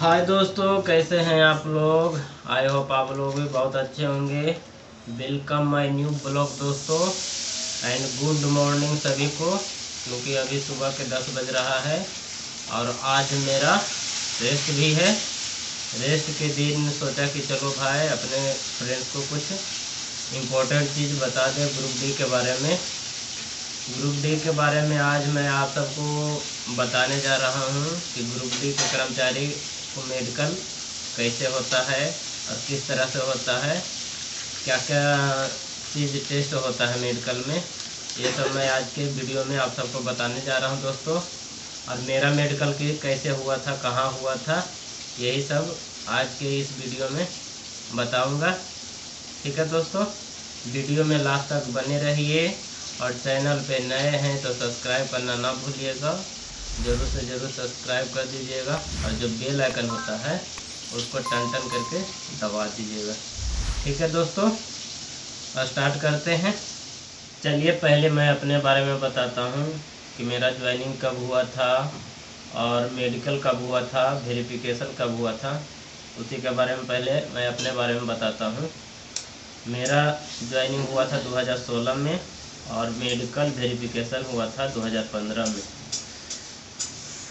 हाय दोस्तों, कैसे हैं आप लोग। आई होप आप लोग भी बहुत अच्छे होंगे। वेलकम माय न्यू ब्लॉग दोस्तों एंड गुड मॉर्निंग सभी को, क्योंकि अभी सुबह के 10 बज रहा है और आज मेरा रेस्ट भी है। रेस्ट के दिन सोचा कि चलो भाई अपने फ्रेंड्स को कुछ इम्पोर्टेंट चीज़ बता दें ग्रुप डी के बारे में। ग्रुप डी के बारे में आज मैं आप सबको बताने जा रहा हूँ कि ग्रुप डी के कर्मचारी को मेडिकल कैसे होता है और किस तरह से होता है, क्या क्या चीज़ टेस्ट होता है मेडिकल में, ये सब मैं आज के वीडियो में आप सबको बताने जा रहा हूँ दोस्तों। और मेरा मेडिकल की कैसे हुआ था, कहाँ हुआ था, यही सब आज के इस वीडियो में बताऊँगा। ठीक है दोस्तों, वीडियो में लास्ट तक बने रहिए और चैनल पे नए हैं तो सब्सक्राइब करना ना भूलिएगा। ज़रूर से ज़रूर सब्सक्राइब कर दीजिएगा और जो बेल आइकन होता है उसको टन टन करके दबा दीजिएगा। ठीक है दोस्तों, स्टार्ट करते हैं। चलिए पहले मैं अपने बारे में बताता हूँ कि मेरा ज्वाइनिंग कब हुआ था और मेडिकल कब हुआ था, वेरिफिकेशन कब हुआ था, उसी के बारे में पहले मैं अपने बारे में बताता हूँ। मेरा ज्वाइनिंग हुआ था 2016 में और मेडिकल वेरिफिकेशन हुआ था 2015 में।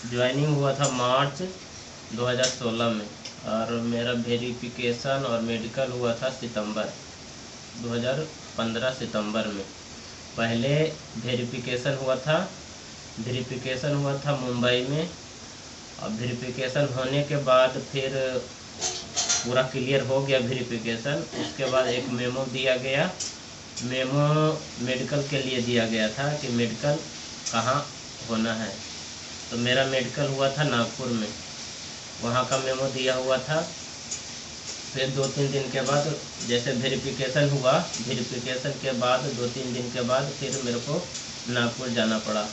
ज्वाइनिंग हुआ था मार्च 2016 में और मेरा वेरिफिकेशन और मेडिकल हुआ था सितंबर 2015 सितंबर में। पहले वेरिफिकेशन हुआ था मुंबई में और वेरिफिकेशन होने के बाद फिर पूरा क्लियर हो गया वेरिफिकेशन। उसके बाद एक मेमो दिया गया, मेमो मेडिकल के लिए दिया गया था कि मेडिकल कहाँ होना है। तो मेरा मेडिकल हुआ था नागपुर में, वहाँ का मेमो दिया हुआ था। फिर 2-3 दिन के बाद जैसे वेरिफिकेशन हुआ, वेरिफिकेशन के बाद 2-3 दिन के बाद फिर मेरे को नागपुर जाना पड़ा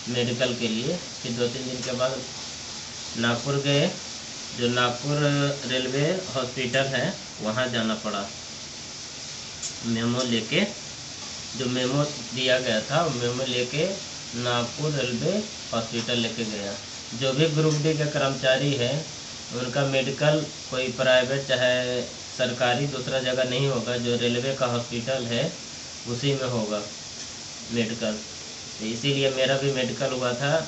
मेडिकल के लिए। फिर 2-3 दिन के बाद नागपुर गए, जो नागपुर रेलवे हॉस्पिटल है वहाँ जाना पड़ा मेमो लेके। जो मेमो दिया गया था मेमो लेके नागपुर रेलवे हॉस्पिटल लेके गया। जो भी ग्रुप डी के कर्मचारी है उनका मेडिकल कोई प्राइवेट चाहे सरकारी दूसरा जगह नहीं होगा, जो रेलवे का हॉस्पिटल है उसी में होगा मेडिकल। तो इसीलिए मेरा भी मेडिकल हुआ था,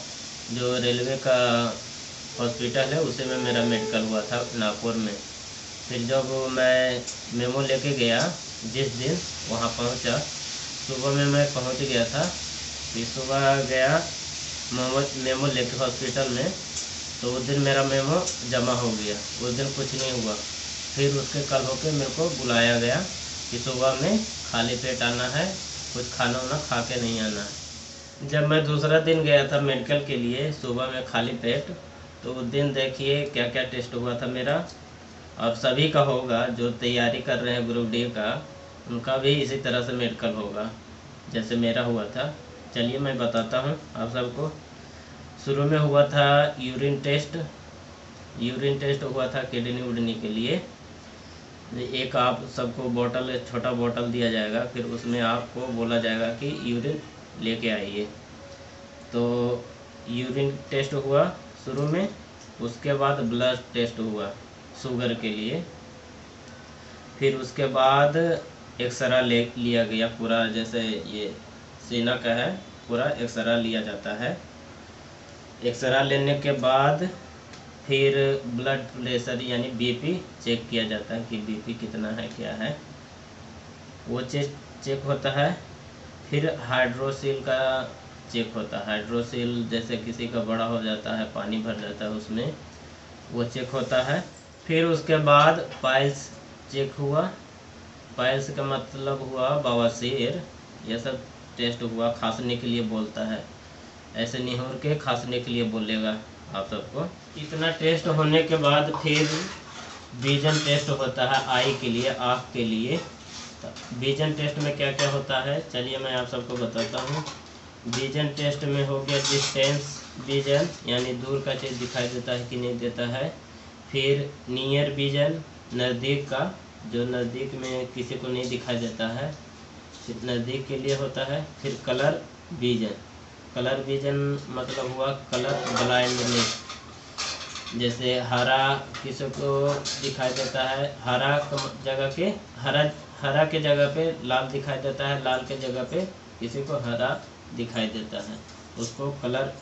जो रेलवे का हॉस्पिटल है उसी में मेरा मेडिकल हुआ था नागपुर में। फिर जब मैं मेमो लेके गया, जिस दिन वहाँ पहुँचा, सुबह में मैं पहुँच गया था। फिर सुबह गया मेमो लेके हॉस्पिटल में, तो उस दिन मेरा मेमो जमा हो गया। उस दिन कुछ नहीं हुआ। फिर उसके कल होके मेरे को बुलाया गया कि सुबह में खाली पेट आना है, कुछ खाना वाना खा के नहीं आना है। जब मैं दूसरा दिन गया था मेडिकल के लिए सुबह में खाली पेट, तो उस दिन देखिए क्या क्या टेस्ट हुआ था मेरा, और सभी का होगा जो तैयारी कर रहे हैं ग्रुप डी का, उनका भी इसी तरह से मेडिकल होगा जैसे मेरा हुआ था। चलिए मैं बताता हूँ आप सबको। शुरू में हुआ था यूरिन टेस्ट हुआ था किडनी उडनी के लिए। एक आप सबको बोतल, छोटा बोतल दिया जाएगा, फिर उसमें आपको बोला जाएगा कि यूरिन लेके आइए। तो यूरिन टेस्ट हुआ शुरू में, उसके बाद ब्लड टेस्ट हुआ शुगर के लिए। फिर उसके बाद एक्सरा लिया गया पूरा, जैसे ये सीना का है पूरा एक्सरा लिया जाता है। एक्सरा लेने के बाद फिर ब्लड प्रेशर यानी बीपी चेक किया जाता है कि बीपी कितना है क्या है, वो चेक होता है। फिर हाइड्रोसिल का चेक होता है। हाइड्रोसिल जैसे किसी का बड़ा हो जाता है, पानी भर जाता है उसमें, वो चेक होता है। फिर उसके बाद पाइल्स चेक हुआ। पाइल्स का मतलब हुआ बवासीर, यह सब टेस्ट हुआ। खांसने के लिए बोलता है, ऐसे निहुर के खांसने के लिए बोलेगा आप सबको। इतना टेस्ट होने के बाद फिर विजन टेस्ट होता है आई के लिए, आँख के लिए। विजन टेस्ट में क्या क्या होता है चलिए मैं आप सबको बताता हूँ। विजन टेस्ट में हो गया डिस्टेंस विजन, यानी दूर का चीज़ दिखाई देता है कि नहीं देता है। फिर नियर विजन, नज़दीक का, जो नज़दीक में किसी को नहीं दिखाई देता है, नज़दीक के लिए होता है। फिर कलर विजन मतलब हुआ कलर ब्लाइंडनेस, जैसे हरा किसी को दिखाई देता है, जगह के हरा के जगह पे लाल दिखाई देता है, लाल के जगह पे किसी को हरा दिखाई देता है, उसको कलर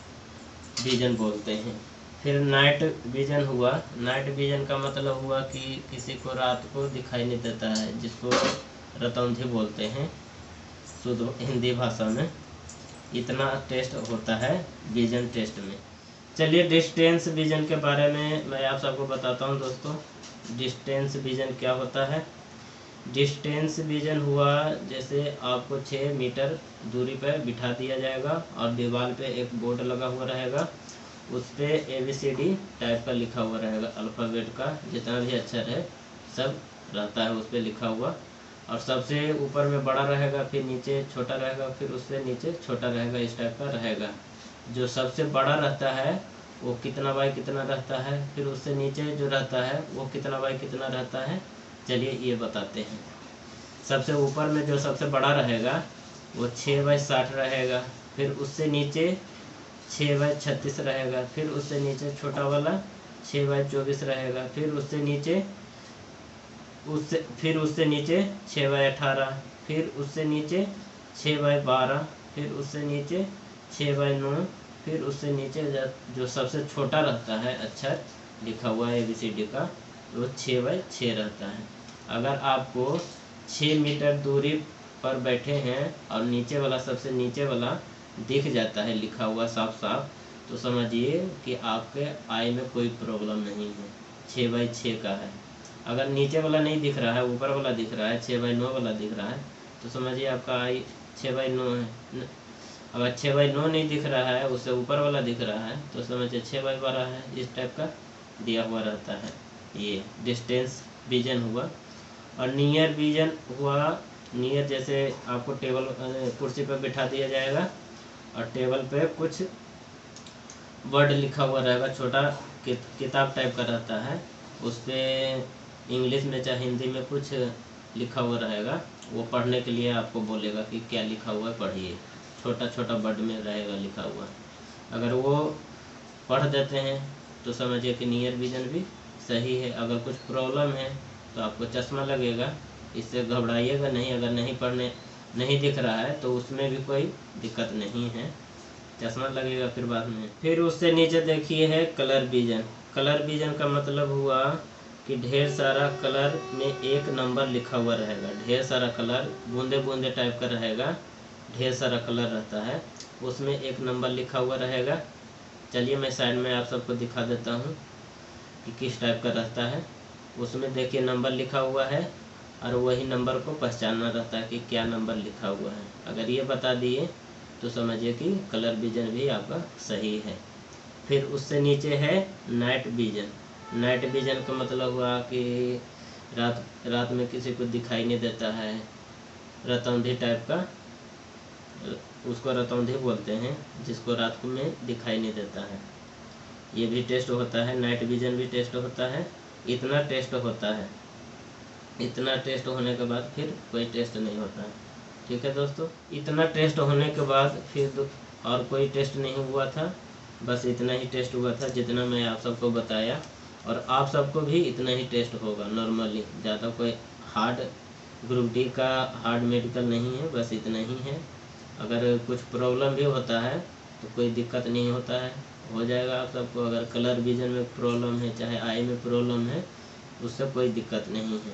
विजन बोलते हैं। फिर नाइट विजन हुआ। नाइट विजन का मतलब हुआ कि किसी को रात को दिखाई नहीं देता है, जिसको रतौंधी बोलते हैं शुद्ध हिंदी भाषा में। इतना टेस्ट होता है विजन टेस्ट में। चलिए डिस्टेंस विजन के बारे में मैं आप सबको बताता हूँ दोस्तों। डिस्टेंस विजन क्या होता है? डिस्टेंस विजन हुआ जैसे आपको 6 मीटर दूरी पर बिठा दिया जाएगा और दीवार पे एक बोर्ड लगा हुआ रहेगा, उस पर ABCD टाइप का लिखा हुआ रहेगा, अल्फ़ाबेट का जितना भी अक्षर है सब रहता है उस पर लिखा हुआ। और सबसे ऊपर में बड़ा रहेगा, फिर नीचे छोटा रहेगा, फिर उससे नीचे छोटा रहेगा, इस टाइप का रहेगा। जो सबसे बड़ा रहता है वो कितना बाई कितना रहता है, फिर उससे नीचे जो रहता है वो कितना बाई कितना रहता है, चलिए ये बताते हैं। सबसे ऊपर में जो सबसे बड़ा रहेगा वो 6/60 रहेगा, फिर उससे नीचे 6/36 रहेगा, फिर उससे नीचे छोटा वाला 6/24 रहेगा, फिर उससे नीचे 6/18, फिर उससे नीचे 6/12, फिर उससे नीचे 6/9, फिर उससे नीचे जो सबसे छोटा रहता है अक्षर लिखा हुआ है ABCD का, वो 6/6 रहता है। अगर आपको 6 मीटर दूरी पर बैठे हैं और नीचे वाला सबसे नीचे वाला दिख जाता है लिखा हुआ साफ साफ, तो समझिए कि आपके आई में कोई प्रॉब्लम नहीं है, 6/6 का है। अगर नीचे वाला नहीं दिख रहा है, ऊपर वाला दिख रहा है, 6/9 वाला दिख रहा है, तो समझिए आपका आई 6/9 है। अगर 6/9 नहीं दिख रहा है, उससे ऊपर वाला दिख रहा है, तो समझिए 6/12 है। इस टाइप का दिया हुआ रहता है। ये डिस्टेंस विजन हुआ। और नियर विजन हुआ। नियर जैसे आपको टेबल कुर्सी पर बिठा दिया जाएगा और टेबल पे कुछ वर्ड लिखा हुआ रहेगा, छोटा किताब टाइप का रहता है, उस पर इंग्लिश में चाहे हिंदी में कुछ लिखा हुआ रहेगा, वो पढ़ने के लिए आपको बोलेगा कि क्या लिखा हुआ है पढ़िए, छोटा छोटा वर्ड में रहेगा लिखा हुआ। अगर वो पढ़ देते हैं तो समझिए कि नियर विजन भी सही है। अगर कुछ प्रॉब्लम है तो आपको चश्मा लगेगा, इससे घबराइएगा नहीं। अगर नहीं दिख रहा है तो उसमें भी कोई दिक्कत नहीं है, चश्मा लगेगा फिर बाद में। फिर उससे नीचे देखिए है कलर विजन। कलर विजन का मतलब हुआ कि ढेर सारा कलर में एक नंबर लिखा हुआ रहेगा, ढेर सारा कलर बूंदे बूंदे टाइप का रहेगा, ढेर सारा कलर रहता है, उसमें एक नंबर लिखा हुआ रहेगा। चलिए मैं साइड में आप सबको दिखा देता हूँ कि किस टाइप का रहता है। उसमें देखिए नंबर लिखा हुआ है और वही नंबर को पहचानना रहता है कि क्या नंबर लिखा हुआ है। अगर ये बता दिए तो समझिए कि कलर विजन भी आपका सही है। फिर उससे नीचे है नाइट विजन। नाइट विजन का मतलब हुआ कि रात में किसी को दिखाई नहीं देता है, रतौंधी टाइप का, उसको रतौंधी बोलते हैं, जिसको रात को में दिखाई नहीं देता है। ये भी टेस्ट होता है, नाइट विजन भी टेस्ट होता है। इतना टेस्ट होता है, इतना टेस्ट होने के बाद फिर कोई टेस्ट नहीं होता है। ठीक है दोस्तों, इतना टेस्ट होने के बाद फिर और कोई टेस्ट नहीं हुआ था, बस इतना ही टेस्ट हुआ था जितना मैं आप सबको बताया। और आप सबको भी इतना ही टेस्ट होगा नॉर्मली, ज़्यादा कोई हार्ड ग्रुप डी का हार्ड मेडिकल नहीं है, बस इतना ही है। अगर कुछ प्रॉब्लम भी होता है तो कोई दिक्कत नहीं होता है, हो जाएगा आप सबको। अगर कलर विजन में प्रॉब्लम है, चाहे आई में प्रॉब्लम है, उससे कोई दिक्कत नहीं है।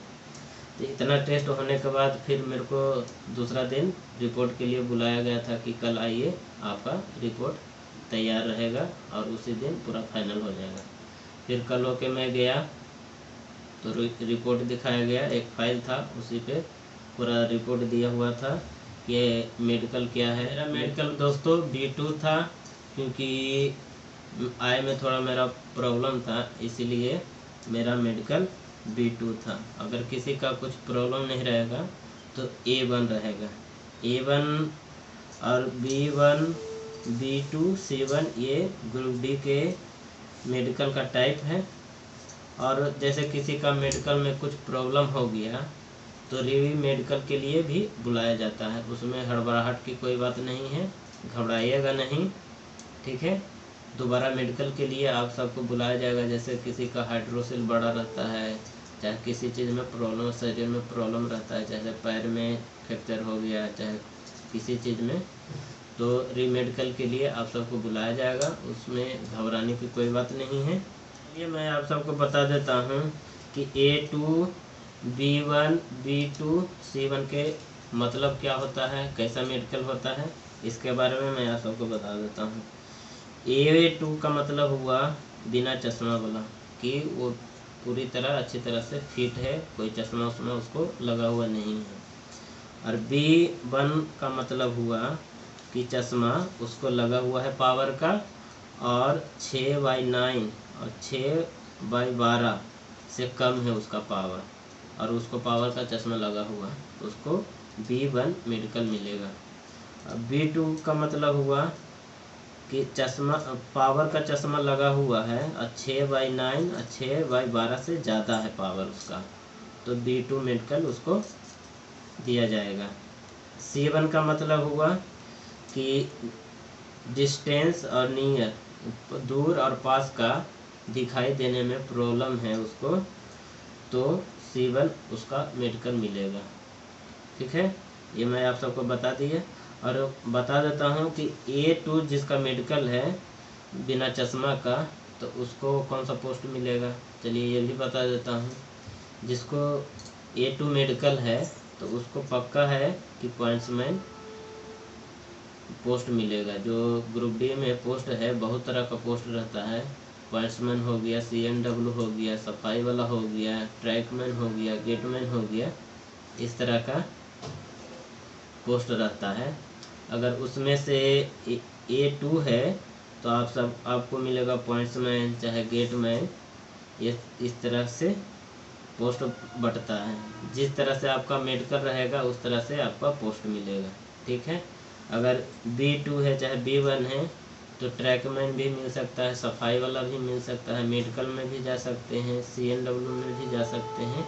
तो इतना टेस्ट होने के बाद फिर मेरे को दूसरा दिन रिपोर्ट के लिए बुलाया गया था कि कल आइए, आपका रिपोर्ट तैयार रहेगा और उसी दिन पूरा फाइनल हो जाएगा। फिर कल होके मैं गया तो रिपोर्ट दिखाया गया, एक फाइल था उसी पे पूरा रिपोर्ट दिया हुआ था कि मेडिकल क्या है। मेरा मेडिकल दोस्तों B2 था, क्योंकि आई में थोड़ा मेरा प्रॉब्लम था, इसीलिए मेरा मेडिकल B2 था। अगर किसी का कुछ प्रॉब्लम नहीं रहेगा तो A1 रहेगा। A1 और B1, B2, C1 ये ग्रुप डी के मेडिकल का टाइप है। और जैसे किसी का मेडिकल में कुछ प्रॉब्लम हो गया तो री मेडिकल के लिए भी बुलाया जाता है। उसमें हड़बड़ाहट की कोई बात नहीं है, घबराइएगा नहीं, ठीक है। दोबारा मेडिकल के लिए आप सबको बुलाया जाएगा। जैसे किसी का हाइड्रोसिल बड़ा रहता है, चाहे किसी चीज़ में प्रॉब्लम, शरीर में प्रॉब्लम रहता है, चाहे पैर में फ्रैक्चर हो गया, चाहे किसी चीज़ में, तो रीमेडिकल के लिए आप सबको बुलाया जाएगा। उसमें घबराने की कोई बात नहीं है। ये मैं आप सबको बता देता हूँ कि A2, B1, B2, C1 के मतलब क्या होता है, कैसा मेडिकल होता है, इसके बारे में मैं आप सबको बता देता हूँ। A2 का मतलब हुआ बिना चश्मा वाला, कि वो पूरी तरह अच्छी तरह से फिट है, कोई चश्मा उश्मा उसको लगा हुआ नहीं है। और B1 का मतलब हुआ कि चश्मा उसको लगा हुआ है पावर का, और 6/9 और 6/12 से कम है उसका पावर, और उसको पावर का चश्मा लगा हुआ, तो उसको B1 मेडिकल मिलेगा। B2 का मतलब हुआ कि चश्मा पावर का चश्मा लगा हुआ है और 6/9 और 6/12 से ज़्यादा है पावर उसका, तो B2 मेडिकल उसको दिया जाएगा। C1 का मतलब हुआ कि डिस्टेंस और नियर, दूर और पास का दिखाई देने में प्रॉब्लम है उसको, तो C1 उसका मेडिकल मिलेगा। ठीक है, ये मैं आप सबको बता दिए। और बता देता हूँ कि A2 जिसका मेडिकल है बिना चश्मा का, तो उसको कौन सा पोस्ट मिलेगा, चलिए ये भी बता देता हूँ। जिसको A2 मेडिकल है तो उसको पक्का है कि पॉइंट्समैन पोस्ट मिलेगा। जो ग्रुप डी में पोस्ट है, बहुत तरह का पोस्ट रहता है, पॉइंट्समैन हो गया, CNW हो गया, सफाई वाला हो गया, ट्रैकमैन हो गया, गेटमैन हो गया, इस तरह का पोस्ट रहता है। अगर उसमें से A2 है तो आपको मिलेगा पॉइंट्समैन चाहे गेटमैन, ये इस तरह से पोस्ट बटता है। जिस तरह से आपका मेडिकल रहेगा उस तरह से आपका पोस्ट मिलेगा। ठीक है, अगर B2 है चाहे B1 है तो ट्रैकमैन भी मिल सकता है, सफाई वाला भी मिल सकता है, मेडिकल में भी जा सकते हैं, CNW में भी जा सकते हैं।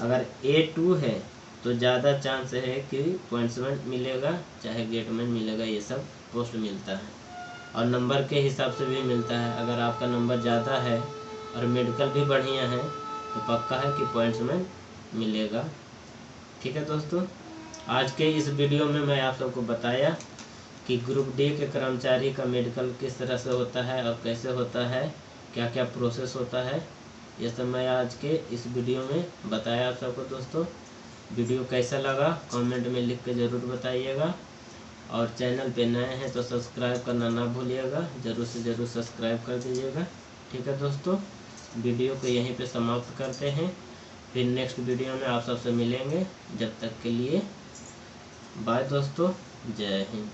अगर A2 है तो ज़्यादा चांस है कि पॉइंट्समैन मिलेगा चाहे गेटमैन मिलेगा, ये सब पोस्ट मिलता है। और नंबर के हिसाब से भी मिलता है। अगर आपका नंबर ज़्यादा है और मेडिकल भी बढ़िया है तो पक्का है कि पॉइंट्समैन मिलेगा। ठीक है दोस्तों, आज के इस वीडियो में मैं आप सबको बताया कि ग्रुप डी के कर्मचारी का मेडिकल किस तरह से होता है और कैसे होता है, क्या क्या प्रोसेस होता है, ये सब मैं आज के इस वीडियो में बताया आप सबको। दोस्तों, वीडियो कैसा लगा कमेंट में लिख के ज़रूर बताइएगा, और चैनल पे नए हैं तो सब्सक्राइब करना ना भूलिएगा, ज़रूर से ज़रूर सब्सक्राइब कर दीजिएगा। ठीक है दोस्तों, वीडियो को यहीं पे समाप्त करते हैं, फिर नेक्स्ट वीडियो में आप सबसे मिलेंगे। जब तक के लिए बाय दोस्तों, जय हिंद।